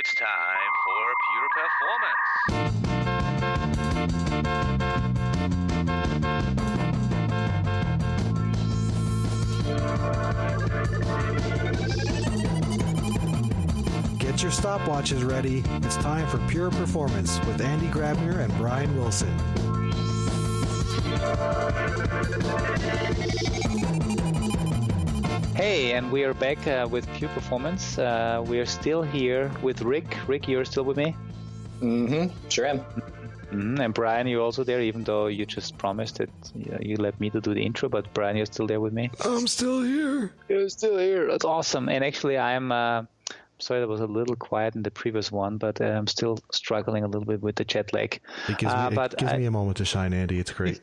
It's time for Pure Performance. Get your stopwatches ready. It's time for Pure Performance with Andy Grabner and Brian Wilson. Hey, and we are back with Pure Performance. We are still here with Rick. Rick, you're still with me? Sure am. And Brian, you're also there, even though you just promised that you let me to do the intro, but Brian, you're still there with me? I'm still here. You're still here. That's awesome. And actually, I'm sorry that was a little quiet in the previous one, but I'm still struggling a little bit with the jet lag. It gives me a moment to shine, Andy. It's great.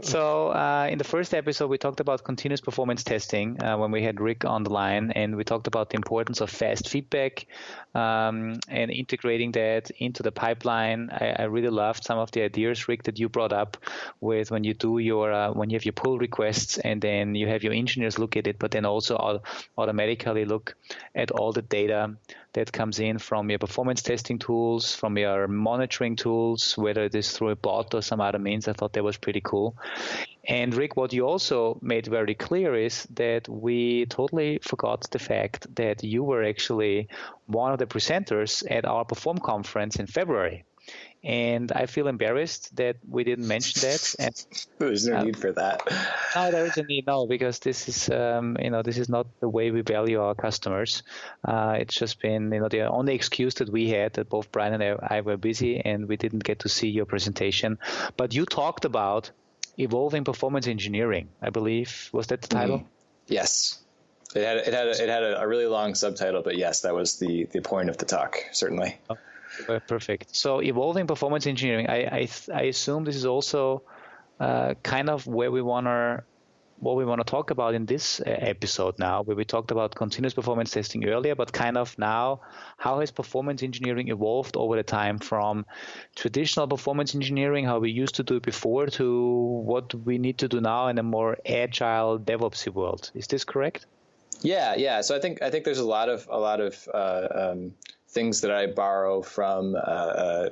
So in the first episode, we talked about continuous performance testing when we had Rick on the line, and we talked about the importance of fast feedback and integrating that into the pipeline. I really loved some of the ideas, Rick, that you brought up with when you do your when you have your pull requests and then you have your engineers look at it, but then also automatically look at all the data that comes in from your performance testing tools, from your monitoring tools, whether it is through a bot or some other means. I thought that was pretty cool. And Rick, what you also made very clear is that we totally forgot the fact that you were actually one of the presenters at our Perform conference in February. And I feel embarrassed that we didn't mention that. And there's no need for that. No, there is a need, no, because this is, this is not the way we value our customers. It's just been, the only excuse that we had that both Brian and I were busy and we didn't get to see your presentation. But you talked about evolving performance engineering, I believe. Was that the title? Yes. It had a really long subtitle, but yes, that was the point of the talk, certainly. Oh. Perfect. So evolving performance engineering, I assume this is also kind of what we want to talk about in this episode now, where we talked about continuous performance testing earlier, but kind of now, how has performance engineering evolved over the time from traditional performance engineering, how we used to do it before, to what we need to do now in a more agile DevOpsy world. Is this correct? Yeah. So I think there's a lot of things that I borrow from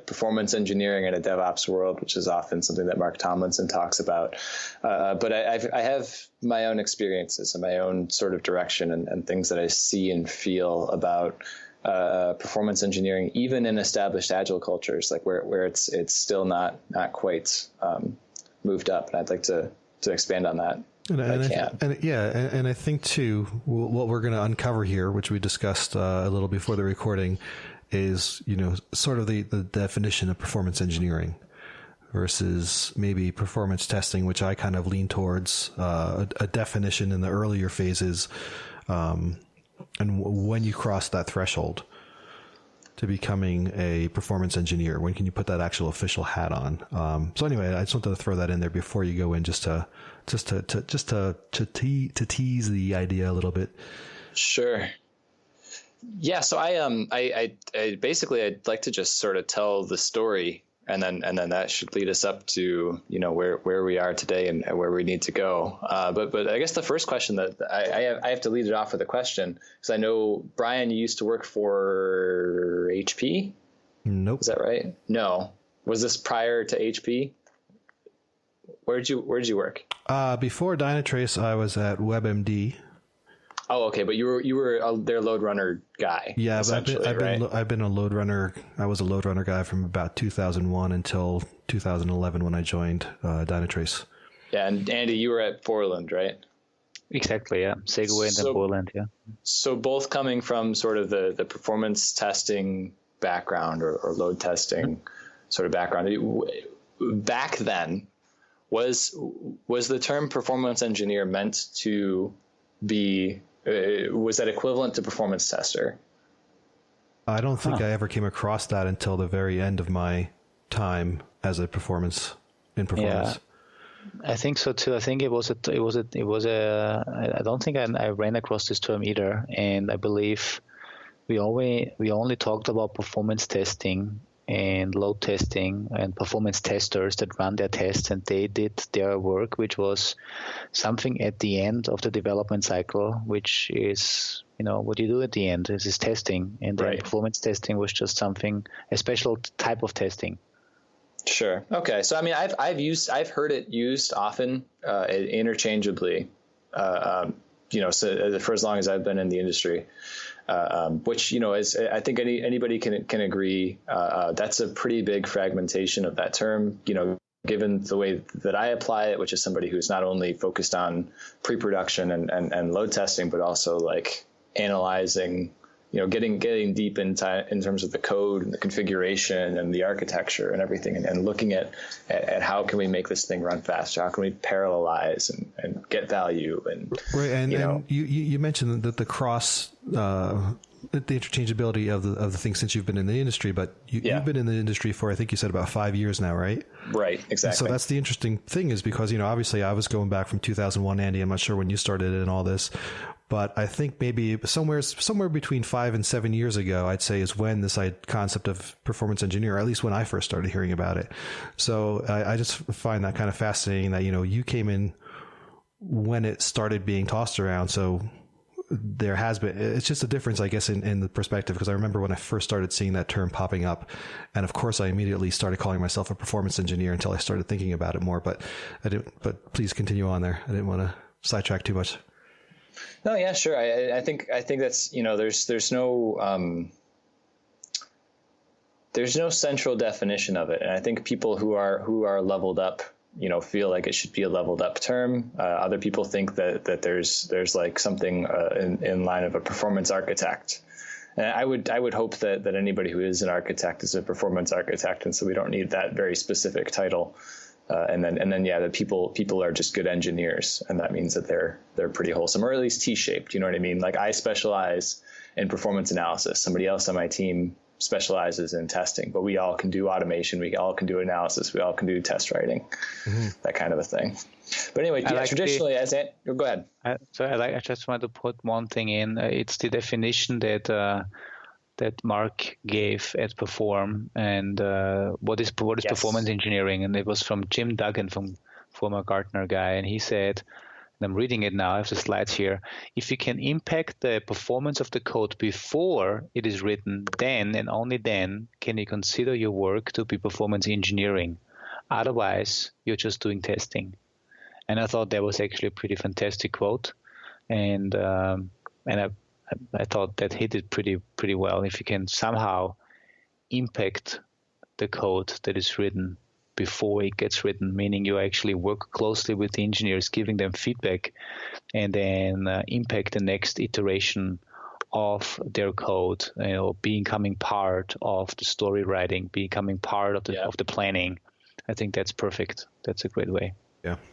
performance engineering in a DevOps world, which is often something that Mark Tomlinson talks about. But I have my own experiences and my own sort of direction and things that I see and feel about performance engineering, even in established Agile cultures, like where it's still not quite moved up. And I'd like to expand on that. And I think too, what we're going to uncover here, which we discussed a little before the recording, is sort of the definition of performance engineering versus maybe performance testing, which I kind of lean towards a definition in the earlier phases, and when you cross that threshold to becoming a performance engineer, when can you put that actual official hat on? So anyway, I just wanted to throw that in there before you go in, just to tease the idea a little bit. Sure. Yeah. So I basically, I'd like to just sort of tell the story, and then that should lead us up to where we are today and where we need to go. But I guess the first question that I have to lead it off with a question, because I know, Brian, you used to work for HP. Nope. Is that right? No. Was this prior to HP? Where did you work? Before Dynatrace, I was at WebMD. Oh, okay, but you were their load runner guy. Yeah, but I've been a load runner. I was a load runner guy from about 2001 until 2011 when I joined Dynatrace. Yeah, and Andy, you were at Borland, right? Exactly. Yeah, Segway and then Borland. Yeah. So both coming from sort of the performance testing background or load testing sort of background. Back then, was the term performance engineer meant to be? Was that equivalent to performance tester? I don't think I ever came across that until the very end of my time as a performance. Yeah, I think so too. I think it was I don't think I ran across this term either, and I believe we only talked about performance testing and load testing and performance testers that run their tests, and they did their work, which was something at the end of the development cycle, which is, what you do at the end. This is testing, and then performance testing was just something, a special type of testing. Sure. Okay. So I mean, I've heard it used often, interchangeably, so for as long as I've been in the industry, which is, I think anybody can agree, that's a pretty big fragmentation of that term. Given the way that I apply it, which is somebody who's not only focused on pre-production and load testing, but also like analyzing, getting deep in terms of the code and the configuration and the architecture and everything, and looking at how can we make this thing run faster? How can we parallelize and get value? And right, and you mentioned that the cross, the interchangeability of the things since you've been in the industry, but you've been in the industry for, I think you said, about 5 years now, right? Right, exactly. So that's the interesting thing, is because, obviously I was going back from 2001, Andy. I'm not sure when you started in all this, but I think maybe somewhere between 5 and 7 years ago, I'd say, is when this concept of performance engineer, or at least when I first started hearing about it. So I just find that kind of fascinating that, you came in when it started being tossed around. So there has been, it's just a difference, I guess, in the perspective, because I remember when I first started seeing that term popping up, and of course I immediately started calling myself a performance engineer until I started thinking about it more, but please continue on there. I didn't want to sidetrack too much. No, yeah, sure. I think that's, there's no central definition of it. And I think people who are leveled up, feel like it should be a leveled up term. Other people think that there's like something in line of a performance architect. And I would hope that anybody who is an architect is a performance architect, and so we don't need that very specific title. And then the people are just good engineers, and that means that they're pretty wholesome, or at least T-shaped. You know what I mean? Like, I specialize in performance analysis. Somebody else on my team specializes in testing, but we all can do automation. We all can do analysis. We all can do test writing, that kind of a thing. But anyway, traditionally, go ahead. I just want to put one thing in. It's the definition that Mark gave at Perform, and what is performance engineering, and it was from Jim Duggan, from former Gartner guy, and he said, and I'm reading it now, I have the slides here, if you can impact the performance of the code before it is written, then and only then can you consider your work to be performance engineering. Otherwise, you're just doing testing. And I thought that was actually a pretty fantastic quote, and I thought that hit it pretty well. If you can somehow impact the code that is written before it gets written, meaning you actually work closely with the engineers, giving them feedback, and then impact the next iteration of their code, becoming part of the story writing, becoming part of the planning. I think that's perfect. That's a great way.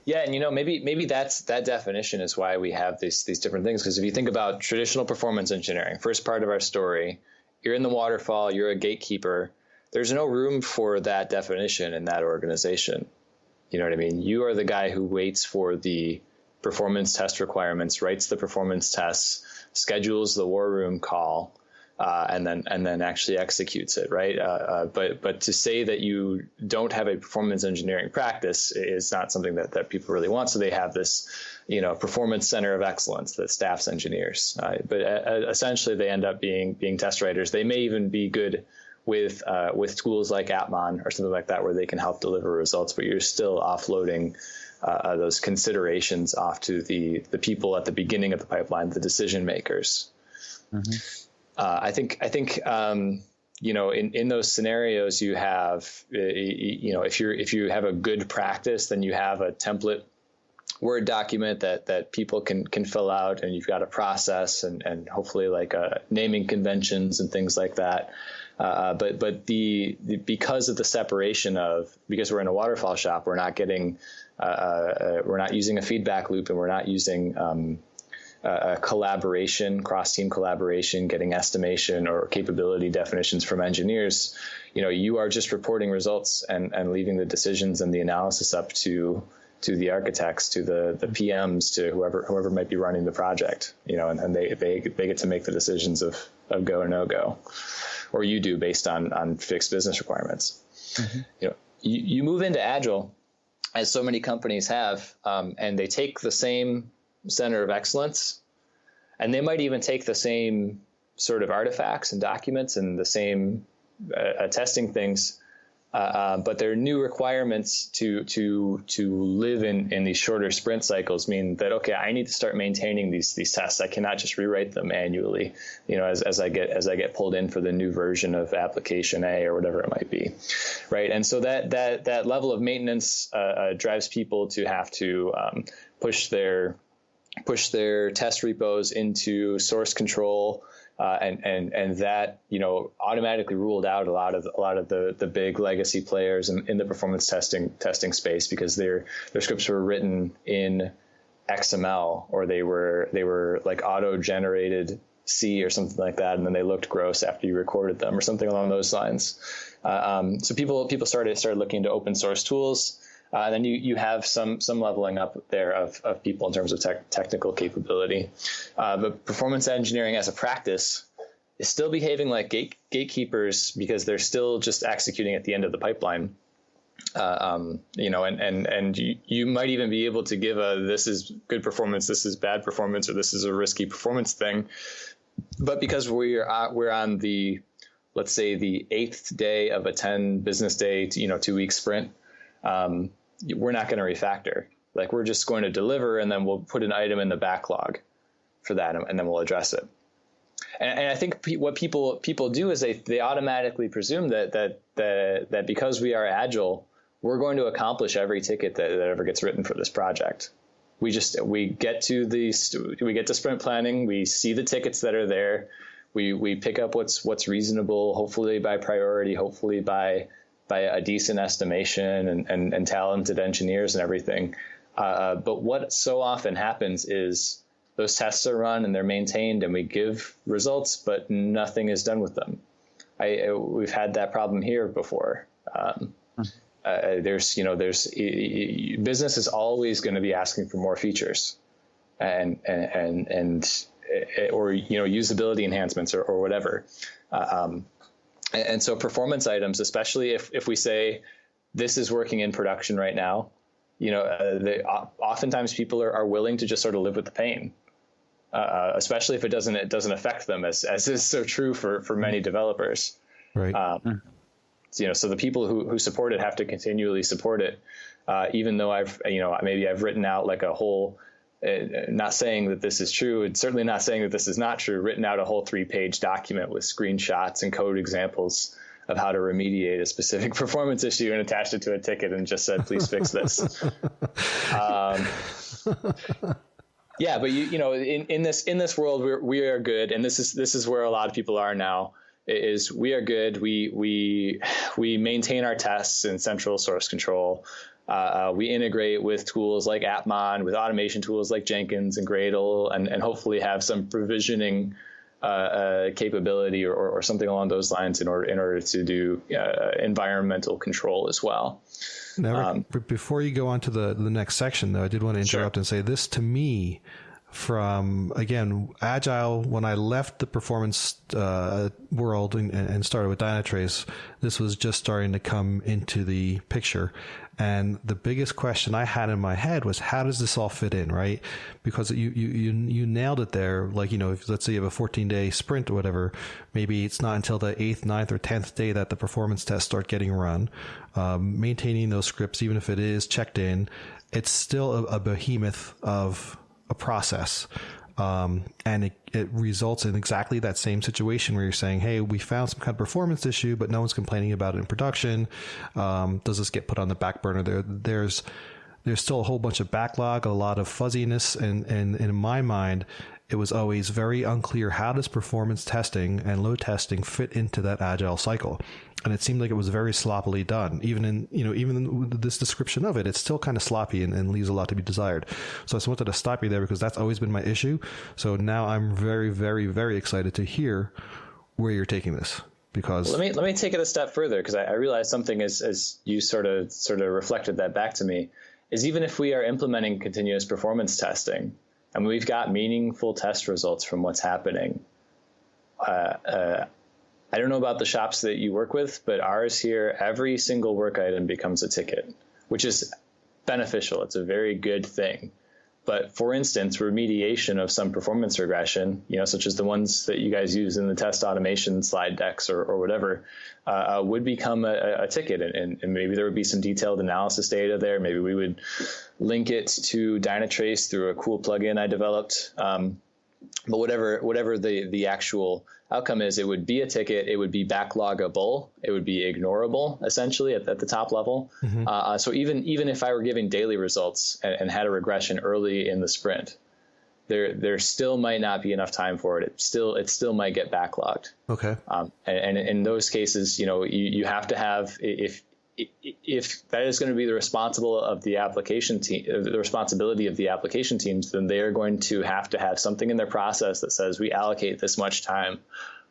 Yeah, and maybe that definition is why we have these different things. Because if you think about traditional performance engineering, first part of our story, you're in the waterfall, you're a gatekeeper. There's no room for that definition in that organization. You know what I mean? You are the guy who waits for the performance test requirements, writes the performance tests, schedules the war room call, and then actually executes it, right? But to say that you don't have a performance engineering practice is not something that people really want. So they have this, performance center of excellence that staffs engineers. But essentially, they end up being test writers. They may even be good with tools like Atmon or something like that, where they can help deliver results, but you're still offloading those considerations off to the people at the beginning of the pipeline, the decision makers. Mm-hmm. I think in those scenarios, you have, if you have a good practice, then you have a template Word document that people can fill out, and you've got a process and hopefully like naming conventions and things like that. But because of the separation because we're in a waterfall shop, we're not getting, we're not using a feedback loop, and we're not using collaboration, cross-team collaboration, getting estimation or capability definitions from engineers. You are just reporting results and leaving the decisions and the analysis up to the architects, to the PMs, to whoever might be running the project. And they get to make the decisions of go or no go. or you do based on fixed business requirements. You move into Agile, as so many companies have, and they take the same center of excellence, and they might even take the same sort of artifacts and documents and the same testing things, but their new requirements to live in these shorter sprint cycles mean that, okay, I need to start maintaining these tests. I cannot just rewrite them manually, as I get pulled in for the new version of application A or whatever it might be, right? And so that level of maintenance drives people to have to push their test repos into source control. And that automatically ruled out a lot of the big legacy players in the performance testing space, because their scripts were written in XML, or they were like auto generated C or something like that, and then they looked gross after you recorded them or something along those lines. So people started looking into open source tools. And then you have some leveling up there of people in terms of technical capability. But performance engineering as a practice is still behaving like gatekeepers, because they're still just executing at the end of the pipeline. And you might even be able to give this is good performance, this is bad performance, or this is a risky performance thing. But because we're on the, let's say, the 8th day of a 10 business day, 2-week sprint, we're not going to refactor. Like, we're just going to deliver, and then we'll put an item in the backlog for that, and then we'll address it. And I think what people do is they automatically presume that because we are Agile, we're going to accomplish every ticket that ever gets written for this project. We get to sprint planning, we see the tickets that are there, we pick up what's reasonable, hopefully by priority, hopefully by a decent estimation and talented engineers and everything. But what so often happens is those tests are run and they're maintained, and we give results, but nothing is done with them. We've had that problem here before. Business is always going to be asking for more features and usability enhancements or whatever. And so performance items, especially if we say this is working in production right now, oftentimes people are willing to just sort of live with the pain, especially if it doesn't affect them, as is so true for many developers. Right. So the people who support it have to continually support it, even though I've written out like a whole. Not saying that this is true, and certainly not saying that this is not true, written out a whole 3-page document with screenshots and code examples of how to remediate a specific performance issue, and attached it to a ticket and just said, please fix this. Yeah, but in this world, we are good, and this is where a lot of people are now. Is we are good. We maintain our tests in central source control. We integrate with tools like Appmon, with automation tools like Jenkins and Gradle, and hopefully have some provisioning capability or something along those lines in order to do environmental control as well. Now, before you go on to the next section, though, I did want to interrupt and say this, to me, from, again, Agile, when I left the performance world and started with Dynatrace, this was just starting to come into the picture. And the biggest question I had in my head was, how does this all fit in, right? Because you nailed it there. Like, if, let's say you have a 14-day sprint or whatever, maybe it's not until the 8th, 9th, or 10th day that the performance tests start getting run. Maintaining those scripts, even if it is checked in, it's still a behemoth of a process. And it results in exactly that same situation where you're saying, hey, we found some kind of performance issue, but no one's complaining about it in production. Does this get put on the back burner? There's still a whole bunch of backlog, a lot of fuzziness. And in my mind, it was always very unclear, how does performance testing and load testing fit into that Agile cycle? And it seemed like it was very sloppily done. Even in this description of it, it's still kind of sloppy and leaves a lot to be desired. So I just wanted to stop you there, because that's always been my issue. So now I'm very, very, very excited to hear where you're taking this. Because let me take it a step further, because I realized something as you sort of reflected that back to me, is even if we are implementing continuous performance testing and we've got meaningful test results from what's happening, I don't know about the shops that you work with, but ours here, every single work item becomes a ticket, which is beneficial. It's a very good thing. But for instance, remediation of some performance regression, such as the ones that you guys use in the test automation slide decks or whatever, would become a ticket. And maybe there would be some detailed analysis data there. Maybe we would link it to Dynatrace through a cool plugin I developed. But whatever the actual outcome is, it would be a ticket. It would be backlogable. It would be ignorable, essentially, at the top level. Mm-hmm. So even if I were giving daily results and had a regression early in the sprint, there still might not be enough time for it. It still might get backlogged. Okay. And in those cases, you have to have, if that is going to be the responsibility of the application teams, then they are going to have something in their process that says we allocate this much time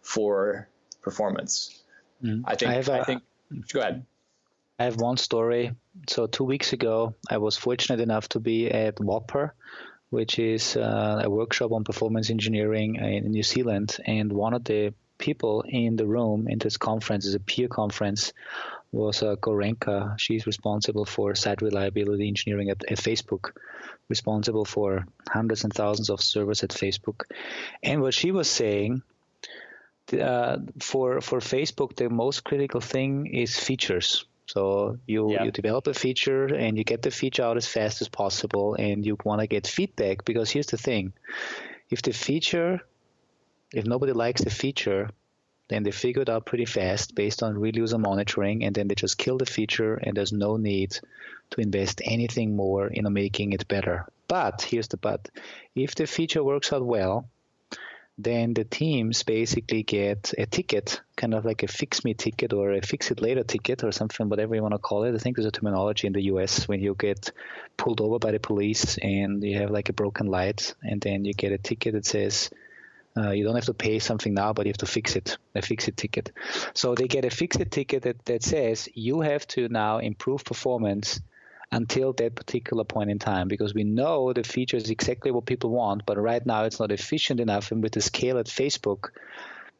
for performance. Mm. I think. Go ahead. I have one story. So 2 weeks ago, I was fortunate enough to be at Whopper, which is a workshop on performance engineering in New Zealand, and one of the people in the room in this conference is a peer conference. Was Gorenka. She's responsible for site reliability engineering at Facebook, responsible for hundreds and thousands of servers at Facebook. And what she was saying, for Facebook, the most critical thing is features. So you develop a feature and you get the feature out as fast as possible, and you want to get feedback, because here's the thing. If nobody likes the feature, then they figure it out pretty fast based on real user monitoring, and then they just kill the feature, and there's no need to invest anything more in making it better. But here's the but. If the feature works out well, then the teams basically get a ticket, kind of like a fix me ticket or a fix it later ticket or something, whatever you want to call it. I think there's a terminology in the US when you get pulled over by the police and you have like a broken light, and then you get a ticket that says, you don't have to pay something now, but you have to fix it, a fix-it ticket. So they get a fix-it ticket that says you have to now improve performance until that particular point in time, because we know the feature is exactly what people want, but right now it's not efficient enough. And with the scale at Facebook,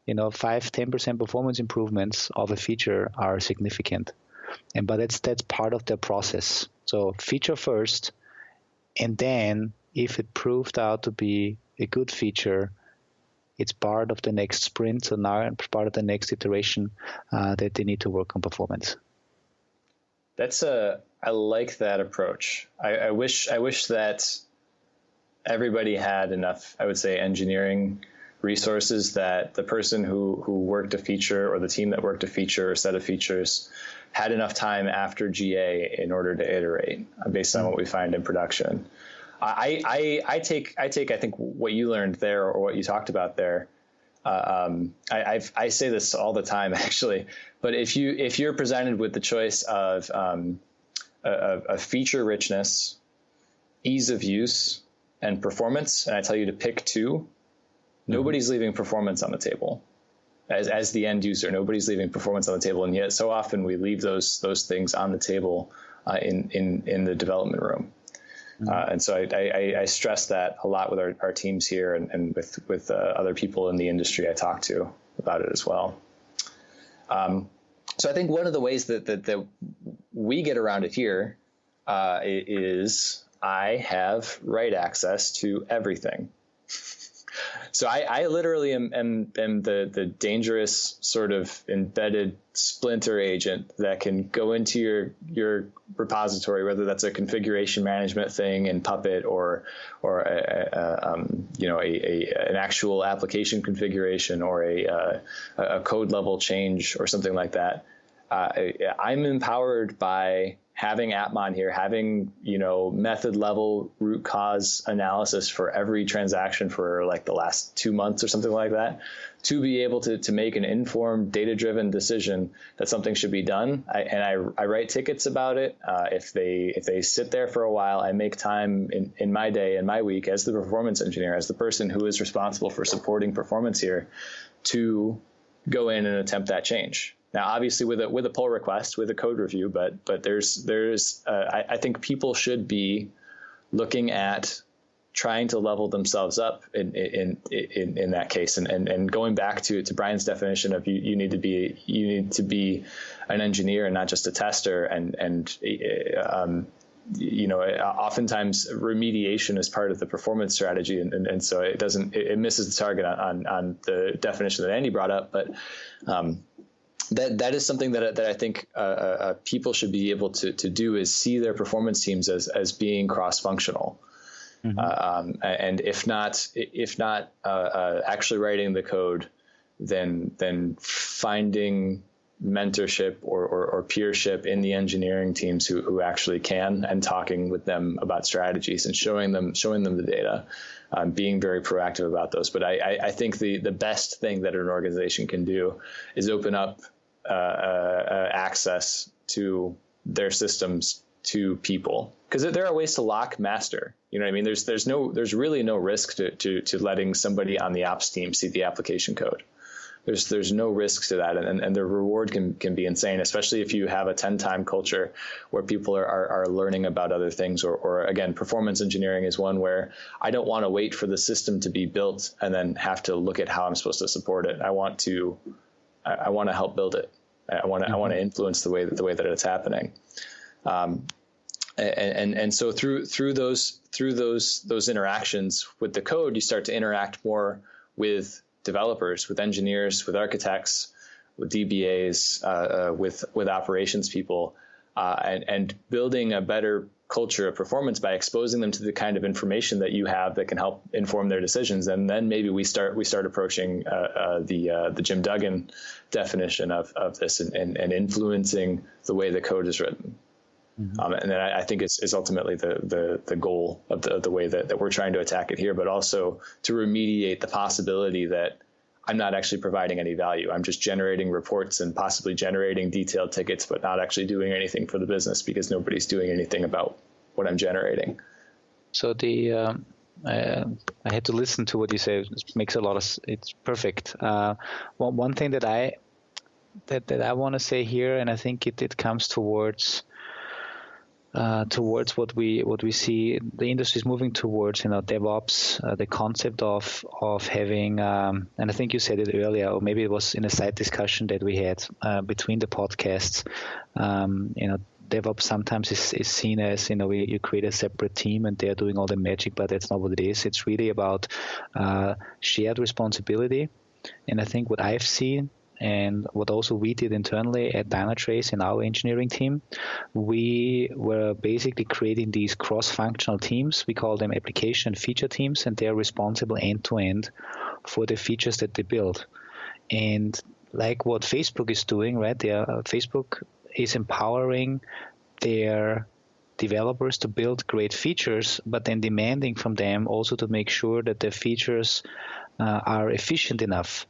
5-10% performance improvements of a feature are significant. But that's part of their process. So feature first, and then if it proved out to be a good feature, it's part of the next sprint, so now it's part of the next iteration that they need to work on performance. I like that approach. I wish that everybody had enough, I would say, engineering resources that the person who worked a feature or the team that worked a feature or set of features had enough time after GA in order to iterate based on what we find in production. I take I think what you learned there or what you talked about there. I say this all the time actually, but if you're presented with the choice of a feature richness, ease of use, and performance, and I tell you to pick two, nobody's leaving performance on the table. As the end user, nobody's leaving performance on the table, and yet so often we leave those things on the table in the development room. And so I stress that a lot with our teams here and with other people in the industry I talk to about it as well. So I think one of the ways that we get around it here is I have write access to everything. So I literally am the dangerous sort of embedded splinter agent that can go into your repository, whether that's a configuration management thing in Puppet or an actual application configuration or a code level change or something like that. I'm empowered by having Appmon here, having, method level root cause analysis for every transaction for like the last 2 months or something like that, to be able to make an informed, data-driven decision that something should be done. I write tickets about it. If they sit there for a while, I make time in my day and my week as the performance engineer, as the person who is responsible for supporting performance here, to go in and attempt that change. Now, obviously, with a pull request, with a code review, but there's I think people should be looking at trying to level themselves up in that case. And going back to Brian's definition of you need to be an engineer and not just a tester. Oftentimes remediation is part of the performance strategy. And so it misses the target on the definition that Andy brought up. But that is something that I think people should be able to do, is see their performance teams as being cross-functional. Mm-hmm. And if not actually writing the code, then finding mentorship or peership in the engineering teams who actually can, and talking with them about strategies and showing them the data, being very proactive about those. But I think the best thing that an organization can do is open up access to their systems to people, because there are ways to lock master. You know what I mean? There's really no risk to letting somebody on the ops team see the application code. There's no risk to that, and the reward can be insane, especially if you have a 10-time culture where people are learning about other things. Or again, performance engineering is one where I don't want to wait for the system to be built and then have to look at how I'm supposed to support it. I want to help build it. I want to influence the way that it's happening. And so through those interactions with the code, you start to interact more with developers, with engineers, with architects, with DBAs, with operations people, and building a better culture of performance by exposing them to the kind of information that you have that can help inform their decisions. And then maybe we start approaching the Jim Duggan definition of this, and influencing the way the code is written. Mm-hmm. And then I think it's ultimately the goal of the way that we're trying to attack it here, but also to remediate the possibility that I'm not actually providing any value. I'm just generating reports and possibly generating detailed tickets, but not actually doing anything for the business, because nobody's doing anything about what I'm generating. So I had to listen to what you say. It makes it's perfect. One thing that I want to say here, and I think it comes towards what we see the industry is moving towards, DevOps, the concept of having, and I think you said it earlier, or maybe it was in a side discussion that we had between the podcasts. DevOps sometimes is seen as, you create a separate team and they're doing all the magic, but that's not what it is. It's really about shared responsibility. And I think what I've seen, and what also we did internally at Dynatrace in our engineering team, we were basically creating these cross-functional teams. We call them application feature teams, and they're responsible end-to-end for the features that they build. And like what Facebook is doing, right? Facebook is empowering their developers to build great features, but then demanding from them also to make sure that their features are efficient enough.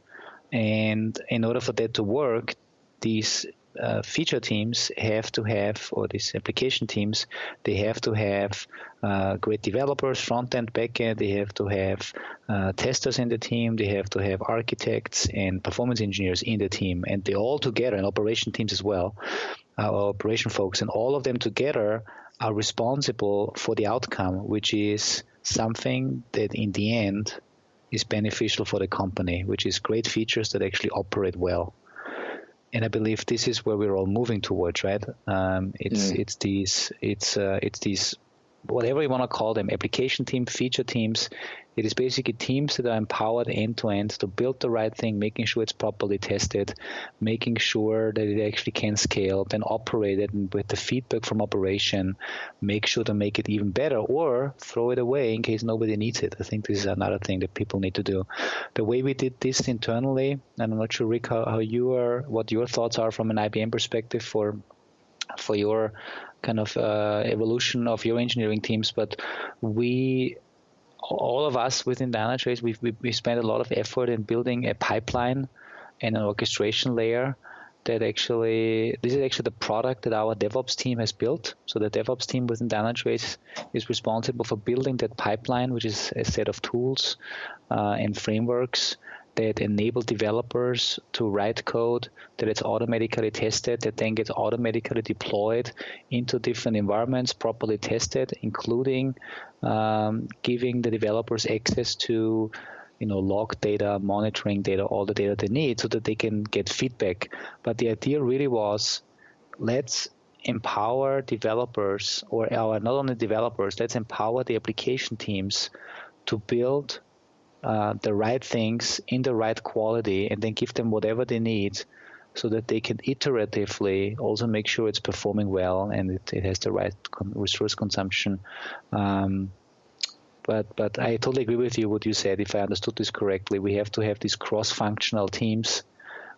And in order for that to work, these feature teams have to have, or these application teams, they have to have great developers, front end, back end. They have to have testers in the team. They have to have architects and performance engineers in the team. And they all together, and operation teams as well, operation folks, and all of them together are responsible for the outcome, which is something that in the end is beneficial for the company, which is great features that actually operate well. And I believe this is where we're all moving towards, right? It's these whatever you want to call them, application team, feature teams. It is basically teams that are empowered end to end to build the right thing, making sure it's properly tested, making sure that it actually can scale, then operate it, and with the feedback from operation, make sure to make it even better, or throw it away in case nobody needs it. I think this is another thing that people need to do. The way we did this internally, and I'm not sure, Rick, what your thoughts are from an IBM perspective for your kind of evolution of your engineering teams, but all of us within Dynatrace, we spent a lot of effort in building a pipeline and an orchestration layer this is actually the product that our DevOps team has built. So the DevOps team within Dynatrace is responsible for building that pipeline, which is a set of tools and frameworks that enable developers to write code, that it's automatically tested, that then gets automatically deployed into different environments, properly tested, including giving the developers access to log data, monitoring data, all the data they need so that they can get feedback. But the idea really was, let's empower developers, or not only developers, let's empower the application teams to build the right things in the right quality, and then give them whatever they need so that they can iteratively also make sure it's performing well and it has the right resource consumption. But I totally agree with you what you said. If I understood this correctly, we have to have these cross-functional teams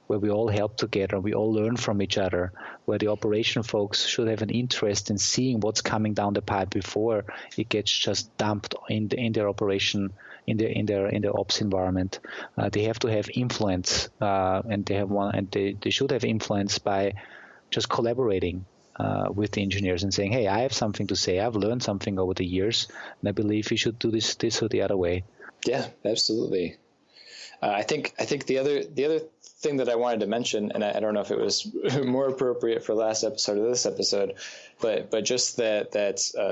where we all help together, we all learn from each other, where the operation folks should have an interest in seeing what's coming down the pipe before it gets just dumped in their operation, in their ops environment. They have to have influence, and they should have influence by just collaborating with the engineers and saying, hey, I have something to say. I've learned something over the years, and I believe we should do this or the other way. Yeah, absolutely. I think the other thing that I wanted to mention, and I don't know if it was more appropriate for last episode or this episode, but just that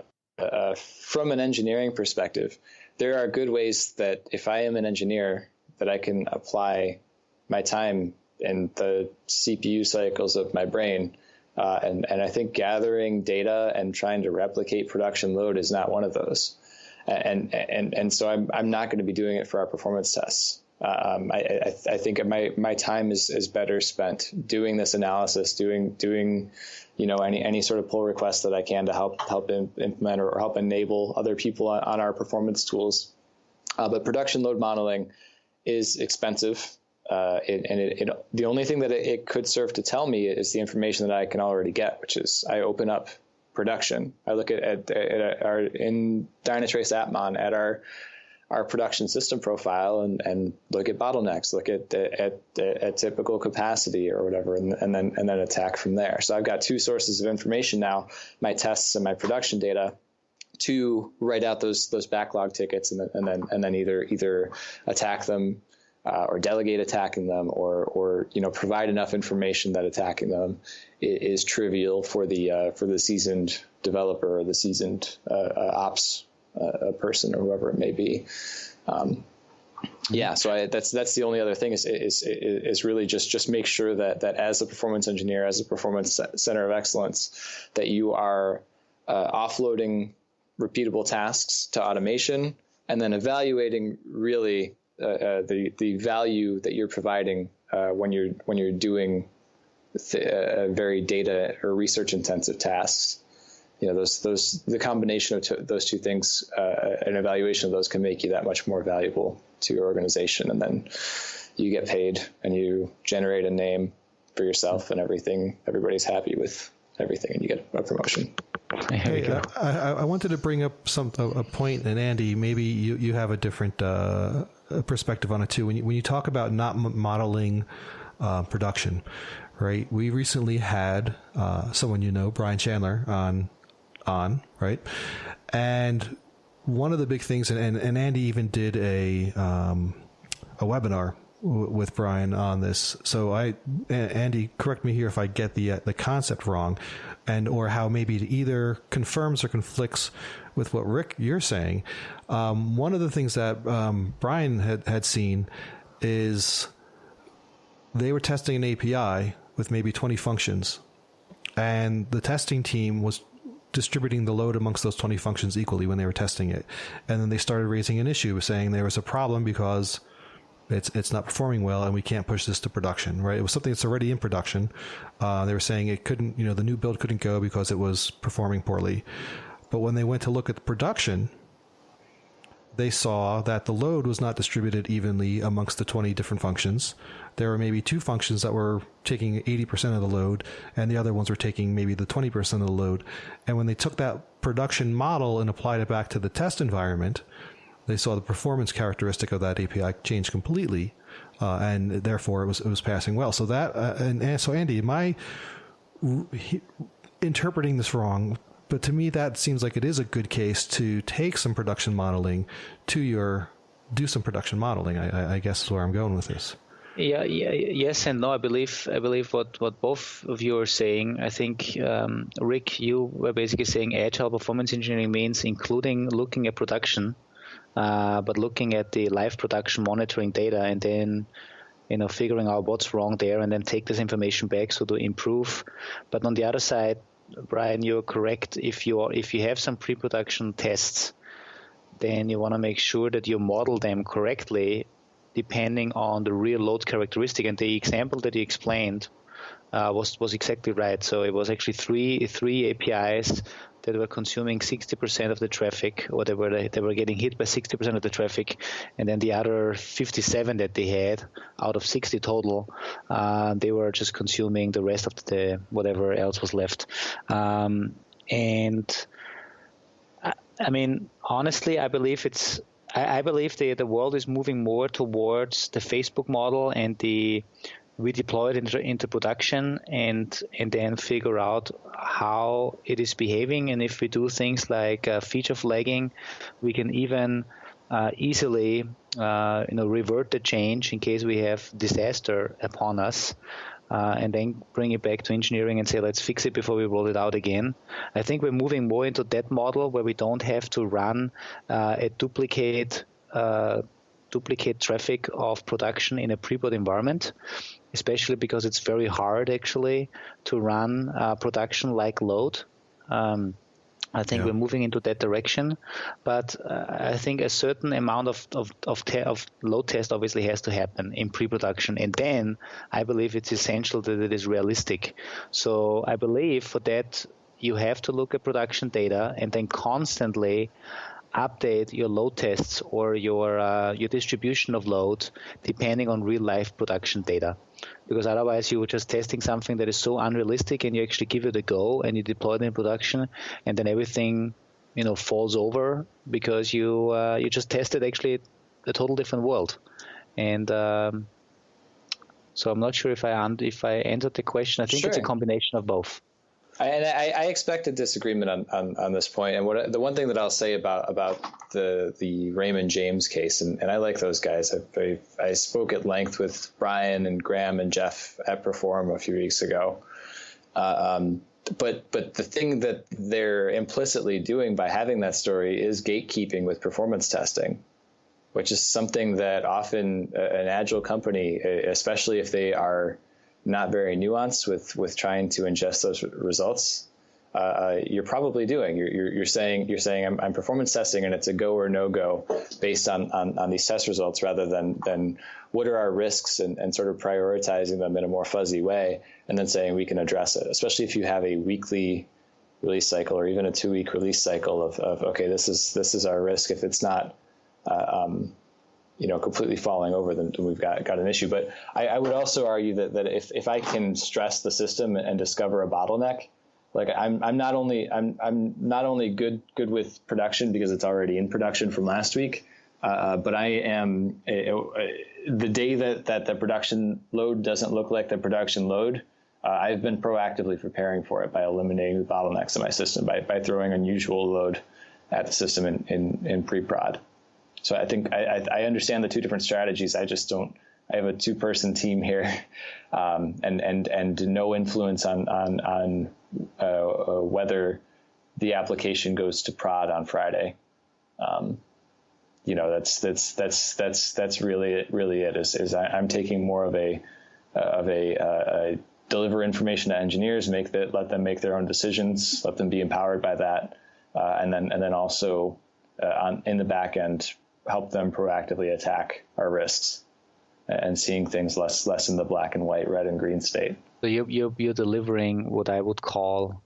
from an engineering perspective, there are good ways that if I am an engineer, that I can apply my time and the CPU cycles of my brain. And I think gathering data and trying to replicate production load is not one of those. And so I'm not going to be doing it for our performance tests. I think my time is better spent doing this analysis, doing any sort of pull request that I can to help implement or help enable other people on our performance tools. But production load modeling is expensive. The only thing that it could serve to tell me is the information that I can already get, which is I open up production. I look at our in Dynatrace AppMon at our production system profile and look at bottlenecks, look at typical capacity or whatever, and then attack from there. So I've got two sources of information now: my tests and my production data, to write out those backlog tickets and then either attack them. Or delegate attacking them, or provide enough information that attacking them is trivial for the seasoned developer or the seasoned ops person or whoever it may be. So that's the only other thing is really just make sure that as a performance engineer, as a performance center of excellence, that you are offloading repeatable tasks to automation and then evaluating really the value that you're providing when you're doing very data or research intensive tasks. The combination of those two things, an evaluation of those can make you that much more valuable to your organization, and then you get paid and you generate a name for yourself and everything. Everybody's happy with everything, and you get a promotion. Hey, I wanted to bring up a point, and Andy, maybe you have a different perspective on it too. When you talk about not modeling production, right? We recently had someone Brian Chandler on, right? And one of the big things, and Andy even did a webinar with Brian on this. So Andy, correct me here if I get the concept wrong, or how maybe it either confirms or conflicts with what Rick you're saying. One of the things that Brian had seen is they were testing an API with maybe 20 functions, and the testing team was distributing the load amongst those 20 functions equally when they were testing it. And then they started raising an issue saying there was a problem because it's not performing well and we can't push this to production, right? It was something that's already in production. They were saying it couldn't, the new build couldn't go because it was performing poorly. But when they went to look at the production, they saw that the load was not distributed evenly amongst the 20 different functions. There were maybe 2 functions that were taking 80% of the load, and the other ones were taking maybe the 20% of the load. And when they took that production model and applied it back to the test environment, they saw the performance characteristic of that API change completely, and therefore it was passing well. So that, and so Andy, am I interpreting this wrong? But to me, that seems like it is a good case to take some production modeling to your do some production modeling. I guess is where I'm going with this. Yes and no. I believe what both of you are saying. I think Rick, you were basically saying agile performance engineering means including looking at production, but looking at the live production monitoring data and then figuring out what's wrong there and then take this information back so to improve. But on the other side, Brian, you're correct. If you have some pre-production tests, then you want to make sure that you model them correctly depending on the real load characteristic. And the example that you explained was exactly right. So it was actually three APIs that were consuming 60% of the traffic, or they were getting hit by 60% of the traffic, and then the other 57 that they had out of 60 total, they were just consuming the rest of the whatever else was left. And I mean, honestly, I believe the world is moving more towards the Facebook model, and we deploy it into production and then figure out how it is behaving. And if we do things like feature flagging, we can even easily revert the change in case we have disaster upon us. And then bring it back to engineering and say, let's fix it before we roll it out again. I think we're moving more into that model where we don't have to run a duplicate traffic of production in a pre-prod environment, especially because it's very hard actually to run production like load. I think we're moving into that direction, but I think a certain amount of load test obviously has to happen in pre-production, and then I believe it's essential that it is realistic. So I believe for that you have to look at production data and then constantly update your load tests or your distribution of load depending on real life production data. Because otherwise you're just testing something that is so unrealistic, and you actually give it a go and you deploy it in production, and then everything falls over because you just tested actually a total different world. And so I'm not sure if I answered the question. I think It's a combination of both. I expect a disagreement on this point. And the one thing that I'll say about the Raymond James case, and I like those guys. I spoke at length with Brian and Graham and Jeff at Perform a few weeks ago. But the thing that they're implicitly doing by having that story is gatekeeping with performance testing, which is something that often an agile company, especially if they are not very nuanced with trying to ingest those results, you're probably doing. You're saying I'm performance testing and it's a go or no go based on these test results, rather than what are our risks and sort of prioritizing them in a more fuzzy way, and then saying we can address it. Especially if you have a weekly release cycle or even a 2-week release cycle of okay, this is our risk. If it's not completely falling over, then we've got an issue. But I would also argue that if I can stress the system and discover a bottleneck, like I'm not only good with production because it's already in production from last week, but I am the day that the production load doesn't look like the production load, I've been proactively preparing for it by eliminating the bottlenecks in my system by throwing unusual load at the system in pre-prod. So I think I understand the two different strategies. I just don't. I have a 2-person team here, and no influence on whether the application goes to prod on Friday. That's really it. Is I'm taking more of a deliver information to engineers, let them make their own decisions, let them be empowered by that, and then also in the back end, help them proactively attack our risks and seeing things less in the black and white, red and green state. So you're delivering what I would call,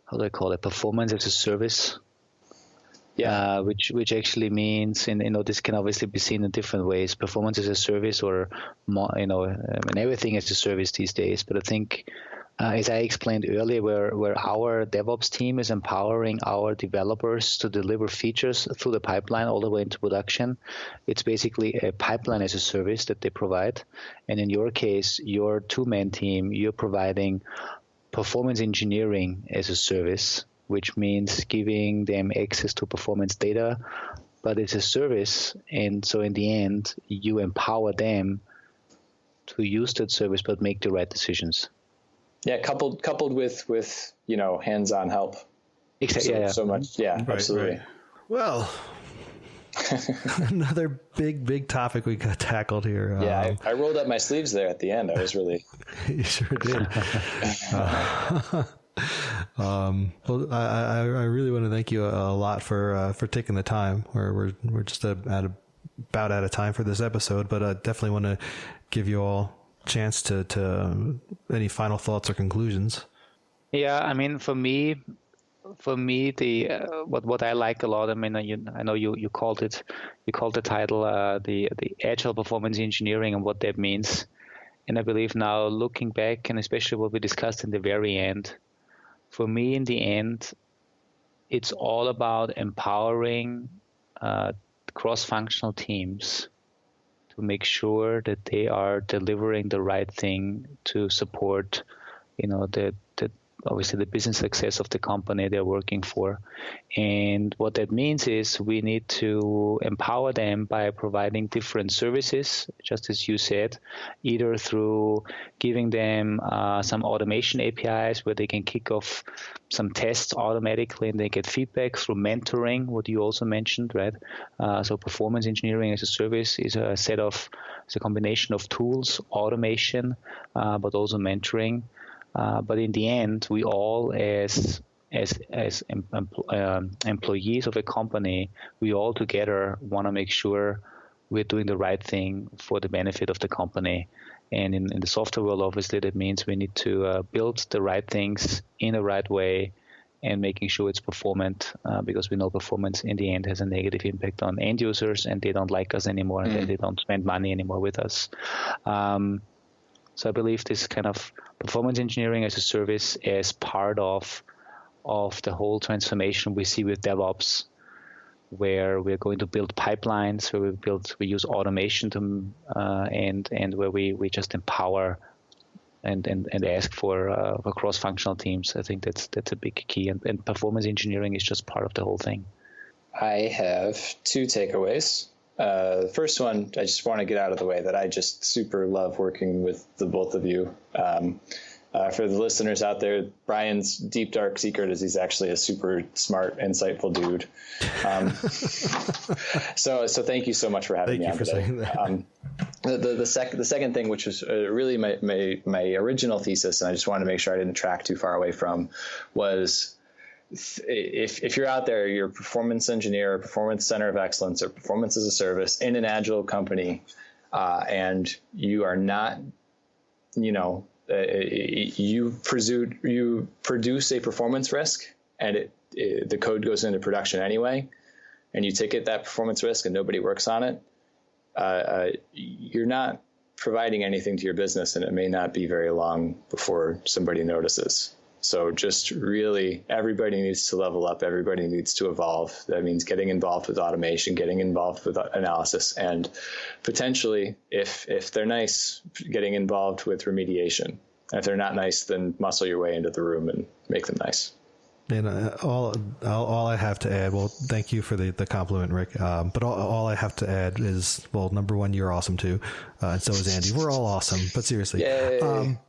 how do I call it, performance as a service. Yeah. Which actually means, and this can obviously be seen in different ways, performance as a service, or everything as a service these days. But I think, as I explained earlier, where our DevOps team is empowering our developers to deliver features through the pipeline all the way into production, it's basically a pipeline as a service that they provide. And in your case, your 2-man team, you're providing performance engineering as a service, which means giving them access to performance data but it's a service. And so in the end, you empower them to use that service, but make the right decisions. Yeah, coupled with hands-on help. Exactly. So much. Yeah, right, absolutely. Right. Well, another big topic we got tackled here. Yeah, I rolled up my sleeves there at the end. I was really. You sure did. Well, I really want to thank you a lot for taking the time. We're just about out of time for this episode, but I definitely want to give you all a chance to any final thoughts or conclusions. Yeah, I mean, for me, the what I like a lot. I mean, I know you called the title the Agile Performance Engineering and what that means. And I believe now, looking back, and especially what we discussed in the very end, for me, in the end, it's all about empowering cross-functional teams to make sure that they are delivering the right thing to support, the obviously the business success of the company they're working for. And what that means is we need to empower them by providing different services, just as you said, either through giving them some automation APIs where they can kick off some tests automatically and they get feedback, through mentoring, what you also mentioned, right? So performance engineering as a service is it's a combination of tools, automation, but also mentoring. But in the end, we all, as employees of a company, we all together want to make sure we're doing the right thing for the benefit of the company. And in the software world, obviously, that means we need to build the right things in the right way and making sure it's performant, because we know performance in the end has a negative impact on end users, and they don't like us anymore, and they don't spend money anymore with us. So I believe this kind of performance engineering as a service as part of the whole transformation we see with DevOps, where we're going to build pipelines, where we use automation to and where we just empower and ask for cross-functional teams. I think that's a big key, and performance engineering is just part of the whole thing. I have two takeaways. The first one, I just want to get out of the way that I just super love working with the both of you. For the listeners out there, Brian's deep, dark secret is he's actually a super smart, insightful dude. So thank you so much for having me on today. Saying that. The second thing, which was really my original thesis, and I just wanted to make sure I didn't track too far away from, was if you're out there, you're a performance engineer, a performance center of excellence, or performance as a service in an agile company, and you are not, you produce a performance risk, and the code goes into production anyway, and you ticket that performance risk and nobody works on it, you're not providing anything to your business, and it may not be very long before somebody notices. So just really, everybody needs to level up. Everybody needs to evolve. That means getting involved with automation, getting involved with analysis, and potentially, if they're nice, getting involved with remediation. And if they're not nice, then muscle your way into the room and make them nice. And all I have to add, well, thank you for the compliment, Rick. But all I have to add is, well, number one, you're awesome too. And so is Andy. We're all awesome, but seriously.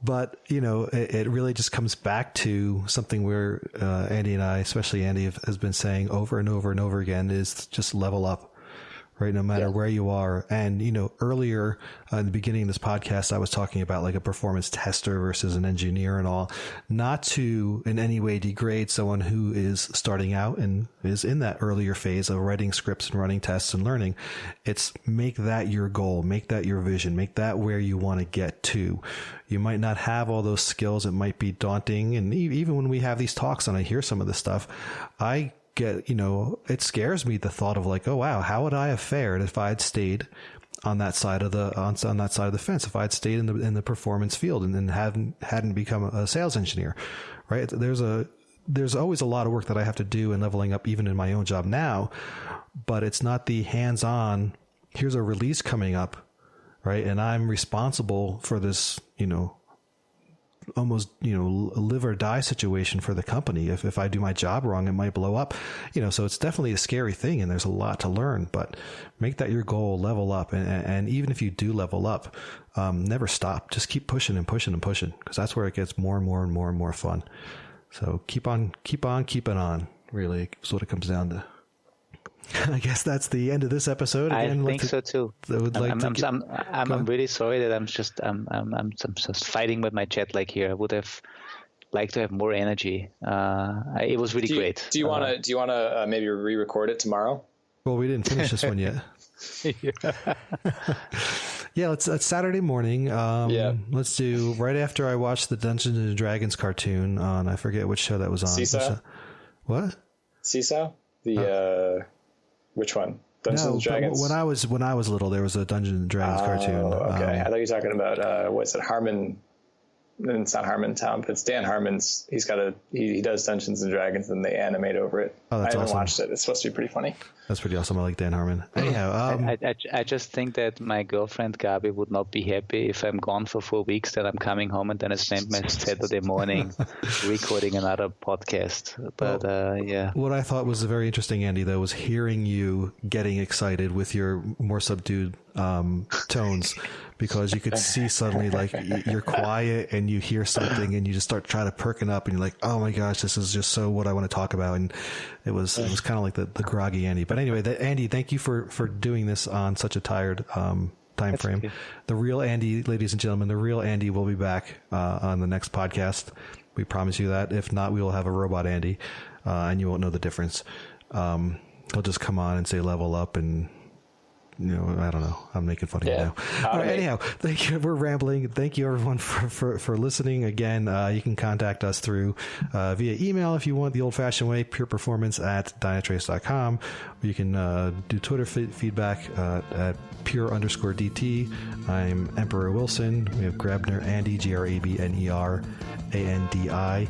But it really just comes back to something where Andy and I, especially Andy, has been saying over and over and over again, is just level up. Right, no matter where you are. And, earlier in the beginning of this podcast, I was talking about like a performance tester versus an engineer and all, not to in any way degrade someone who is starting out and is in that earlier phase of writing scripts and running tests and learning. It's make that your goal, make that your vision, make that where you want to get to. You might not have all those skills. It might be daunting. And even when we have these talks and I hear some of this stuff, I get, it scares me, the thought of like, oh wow, how would I have fared if I had stayed on that side of the on that side of the fence, if I'd stayed in the performance field and hadn't become a sales engineer, right? There's always a lot of work that I have to do in leveling up, even in my own job now, but it's not the hands-on, here's a release coming up, right? And I'm responsible for this, almost, a live or die situation for the company. If I do my job wrong, it might blow up, so it's definitely a scary thing and there's a lot to learn, but make that your goal, level up. And even if you do level up, never stop, just keep pushing and pushing and pushing, because that's where it gets more and more and more and more fun. So keep on keeping on, really is what it comes down to. I guess that's the end of this episode. Again, I think so too. I'm really sorry that I'm just fighting with my jet lag here. I would have liked to have more energy. It was really great. Do you want to maybe re-record it tomorrow? Well, we didn't finish this one yet. Yeah, it's Saturday morning. Let's do right after I watched the Dungeons and Dragons cartoon on, I forget which show that was on. Seesaw? What? Seesaw? Which one? Dungeons and Dragons? When I was little, there was a Dungeons and Dragons cartoon. Okay. I thought you were talking about what's it, Harmon? It's not Harmontown, but it's Dan Harmon's. He does Dungeons and Dragons, and they animate over it. Oh, that's I haven't awesome. watched it. It's supposed to be pretty funny. That's pretty awesome. I like Dan Harmon. Anyhow, I just think that my girlfriend Gabi would not be happy if I'm gone for 4 weeks, then I'm coming home and then I spend my Saturday morning recording another podcast. But yeah. What I thought was very interesting, Andy, though, was hearing you getting excited with your more subdued tones, because you could see suddenly like you're quiet and you hear something and you just start trying to perking up and you're like, oh my gosh, this is just so what I want to talk about. And it was kind of like the groggy Andy. But anyway, Andy, thank you for doing this on such a tired time frame. Okay. The real Andy, ladies and gentlemen, the real Andy will be back on the next podcast. We promise you that. If not, we will have a robot Andy, and you won't know the difference. He'll just come on and say level up and I don't know. I'm making fun of you now. All right, anyhow, thank you. We're rambling. Thank you, everyone, for listening. Again, you can contact us through via email if you want, the old-fashioned way, pureperformance@dynatrace.com. You can do Twitter feedback at pure_DT. I'm Emperor Wilson. We have Grabner Andy, GRABNER ANDI,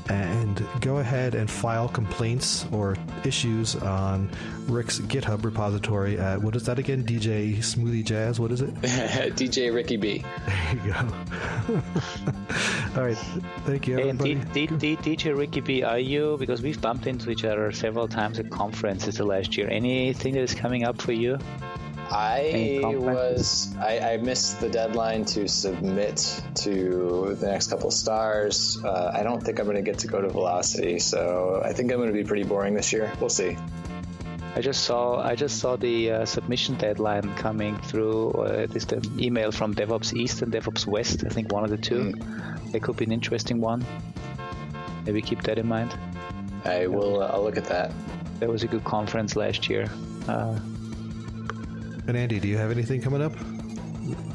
and go ahead and file complaints or issues on Rick's GitHub repository at, what is that again? DJ Smoothie Jazz? What is it? DJ Ricky B. There you go. All right. Thank you, everybody. And DJ Ricky B, are you, because we've bumped into each other several times at conferences the last year, anything that is coming up for you? I missed the deadline to submit to the next couple stars. I don't think I'm going to get to go to Velocity, so I think I'm going to be pretty boring this year. We'll see. I just saw the submission deadline coming through. It is the email from DevOps East and DevOps West. I think one of the two. It could be an interesting one. Maybe keep that in mind. I will. I'll look at that. That was a good conference last year. And Andy, do you have anything coming up?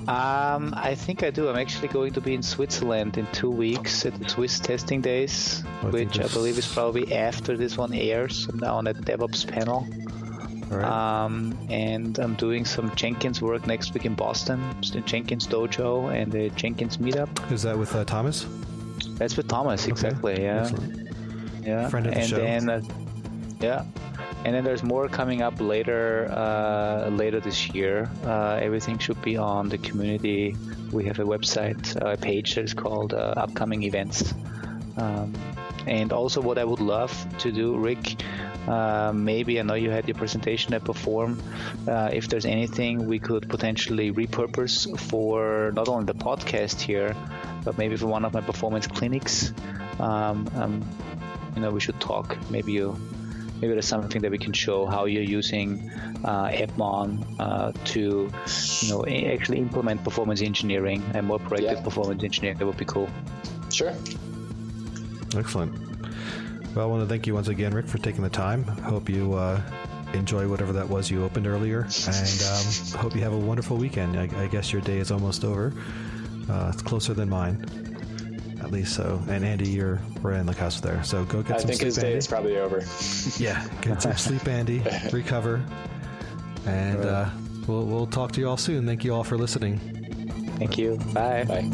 I think I do. I'm actually going to be in Switzerland in 2 weeks at the Swiss Testing Days, which I believe is probably after this one airs. I'm now on a DevOps panel. All right. And I'm doing some Jenkins work next week in Boston, the Jenkins Dojo and the Jenkins Meetup. Is that with Thomas? That's with Thomas, exactly. Okay. Yeah. Excellent. Yeah. Friend of the show. Yeah. And then there's more coming up later this year. Everything should be on the community. We have a website, a page that is called Upcoming Events. And also what I would love to do, Rick, maybe I know you had your presentation at Perform. If there's anything we could potentially repurpose for not only the podcast here, but maybe for one of my performance clinics, we should talk. Maybe there's something that we can show how you're using AppMon to, actually implement performance engineering and more proactive performance engineering. That would be cool. Sure. Excellent. Well, I want to thank you once again, Rick, for taking the time. Hope you enjoy whatever that was you opened earlier, and hope you have a wonderful weekend. I guess your day is almost over. It's closer than mine. At least so. And Andy, you're right in the cusp there. So go get some sleep, I think his day is probably over. Yeah. Get some sleep, Andy. Recover. And we'll talk to you all soon. Thank you all for listening. Thank you. Bye. Bye.